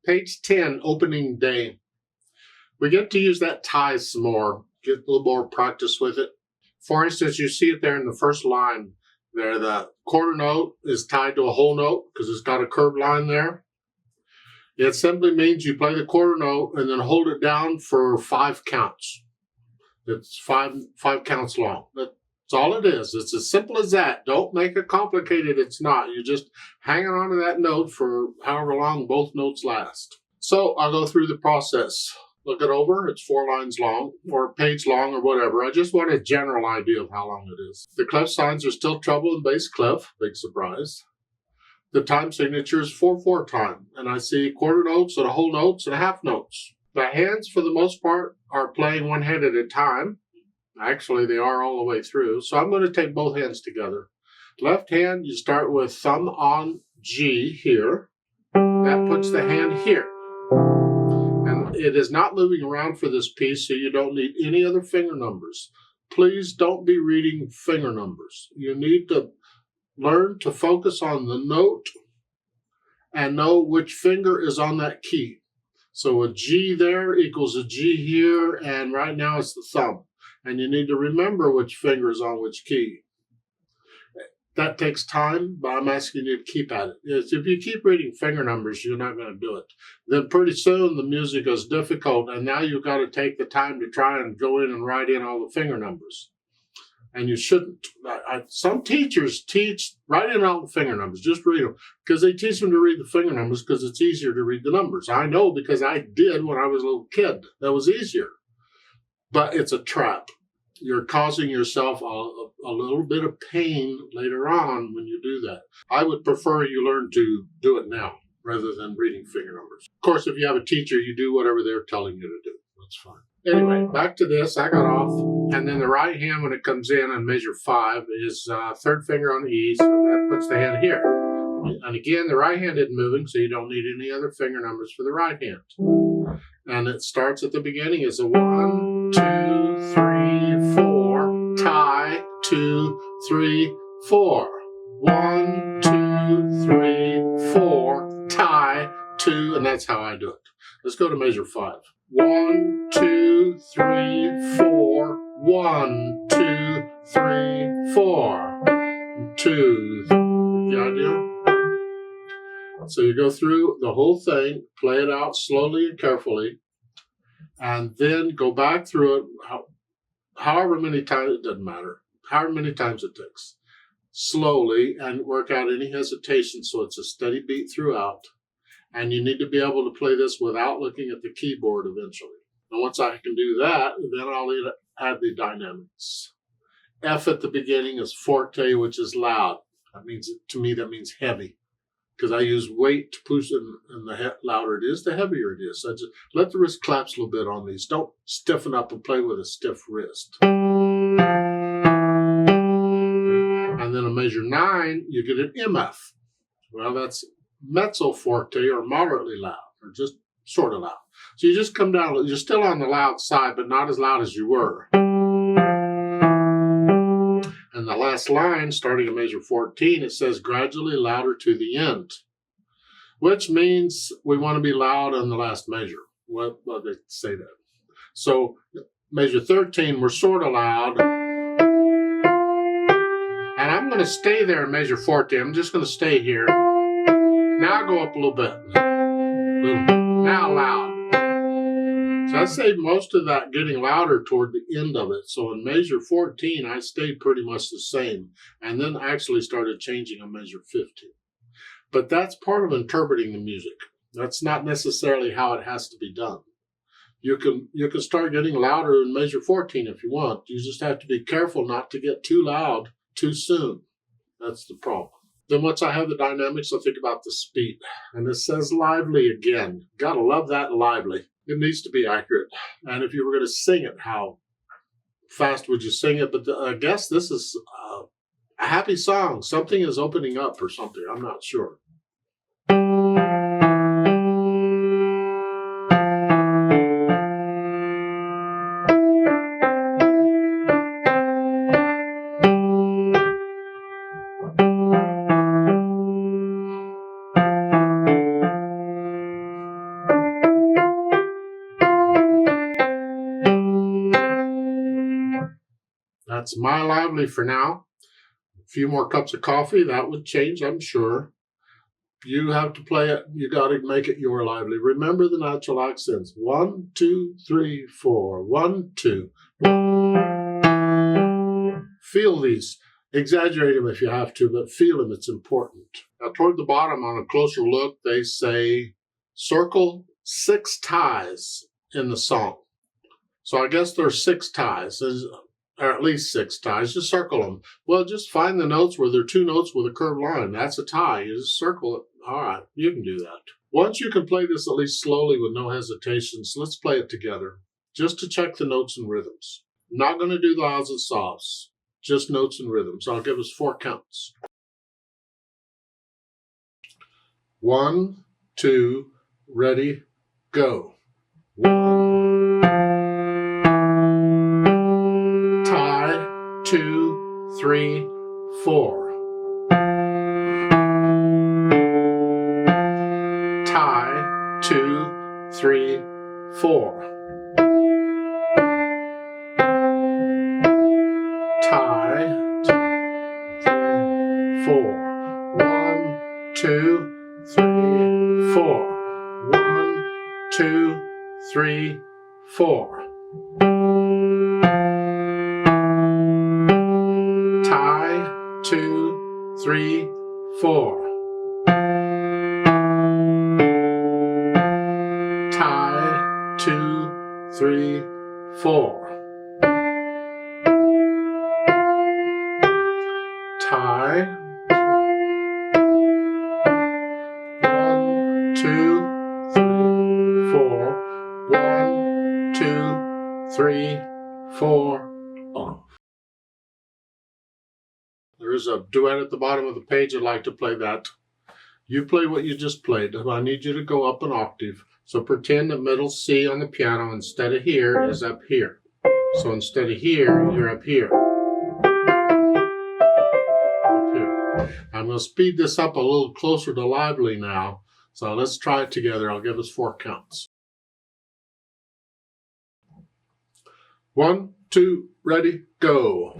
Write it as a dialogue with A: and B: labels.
A: Page 10, opening day. We get to use that tie some more, get a little more practice with it. For instance, you see it there in the first line there. The quarter note is tied to a whole note because it's got a curved line there. It simply means you play the quarter note and then hold it down for 5 counts. It's five counts long. That's all it is. It's as simple as that. Don't make it complicated. It's not. You're just hanging on to that note for however long both notes last. So I'll go through the process. Look it over. It's 4 lines long or a page long or whatever. I just want a general idea of how long it is. The clef signs are still treble and bass clef. Big surprise. The time signature is 4/4 time. And I see quarter notes and whole notes and half notes. The hands, for the most part, are playing one hand at a time. Actually, they are all the way through. So I'm going to take both hands together. Left hand, you start with thumb on G here. That puts the hand here. And it is not moving around for this piece, so you don't need any other finger numbers. Please don't be reading finger numbers. You need to learn to focus on the note and know which finger is on that key. So a G there equals a G here, and right now it's the thumb. And you need to remember which finger is on which key. That takes time, but I'm asking you to keep at it. If you keep reading finger numbers, you're not going to do it. Then pretty soon the music is difficult, and now you've got to take the time to try and go in and write in all the finger numbers. And you shouldn't. Some teachers teach write in all the finger numbers. Just read them. Because they teach them to read the finger numbers because it's easier to read the numbers. I know because I did when I was a little kid. That was easier. But it's a trap. You're causing yourself a little bit of pain later on when you do that. I would prefer you learn to do it now rather than reading finger numbers. Of course, if you have a teacher, you do whatever they're telling you to do. That's fine. Anyway, back to this. I got off. And then the right hand, when it comes in on measure 5, is third finger on E, so that puts the hand here. And again, the right hand isn't moving, so you don't need any other finger numbers for the right hand. And it starts at the beginning as a 1, 2, 3, 4, tie, 2, 3, 4. 1, 2, 3, 4, tie, 2, and that's how I do it. Let's go to measure 5. 1, 2, 3, 4. 1, 2, 3, 4. 2. The idea? So you go through the whole thing, play it out slowly and carefully, and then go back through it however many times, it doesn't matter, however many times it takes, slowly, and work out any hesitation so it's a steady beat throughout. And you need to be able to play this without looking at the keyboard eventually. And once I can do that, then I'll add the dynamics. F at the beginning is forte, which is loud. That means, to me, that means heavy. Because I use weight to push it, and the louder it is, the heavier it is. So just let the wrist collapse a little bit on these. Don't stiffen up and play with a stiff wrist. And then on measure 9, you get an MF. Well, that's mezzo forte, or moderately loud, or just sort of loud. So you just come down, you're still on the loud side, but not as loud as you were. And the last line, starting at measure 14, it says gradually louder to the end, which means we want to be loud on the last measure. Well, they say that. So measure 13, we're sort of loud. And I'm going to stay there in measure 14. I'm just going to stay here. Now I go up a little bit. Boom. Now loud. So I say most of that getting louder toward the end of it. So in measure 14, I stayed pretty much the same, and then actually started changing on measure 15. But that's part of interpreting the music. That's not necessarily how it has to be done. You can start getting louder in measure 14 if you want. You just have to be careful not to get too loud too soon. That's the problem. Then once I have the dynamics, I'll think about the speed. And it says lively again. Gotta love that lively. It needs to be accurate. And if you were going to sing it, how fast would you sing it? But I guess this is a happy song. Something is opening up or something. I'm not sure. That's my lively for now. A few more cups of coffee, that would change, I'm sure. You have to play it. You got to make it your lively. Remember the natural accents. 1, 2, 3, 4. 1, 2. Feel these. Exaggerate them if you have to, but feel them. It's important. Now, toward the bottom, on a closer look, they say circle 6 ties in the song. So I guess there's 6 ties, or at least 6 ties. Just circle them. Well, just find the notes where there are 2 notes with a curved line. That's a tie. You just circle it. All right, you can do that. Once you can play this at least slowly with no hesitations, let's play it together, just to check the notes and rhythms. I'm not going to do the lows and softs, just notes and rhythms. I'll give us 4 counts. 1, 2, ready, go. 1, tie, 2, 3, 4. Tie, 2, 3, 4. Tie, 2, 3, 4. 1, 2, 3, 4. 1, 2, 3, 4. Tie, 2, 3, 4. Tie, 2, 3, 4. Tie, 1, 2, 3, 4. 1, 2, 3, 4. Off. There is a duet at the bottom of the page. I'd like to play that. You play what you just played. I need you to go up an octave. So pretend the middle C on the piano instead of here is up here. So instead of here, you're up here. Up here. I'm going to speed this up a little closer to lively now. So let's try it together. I'll give us 4 counts. 1, 2, ready, go.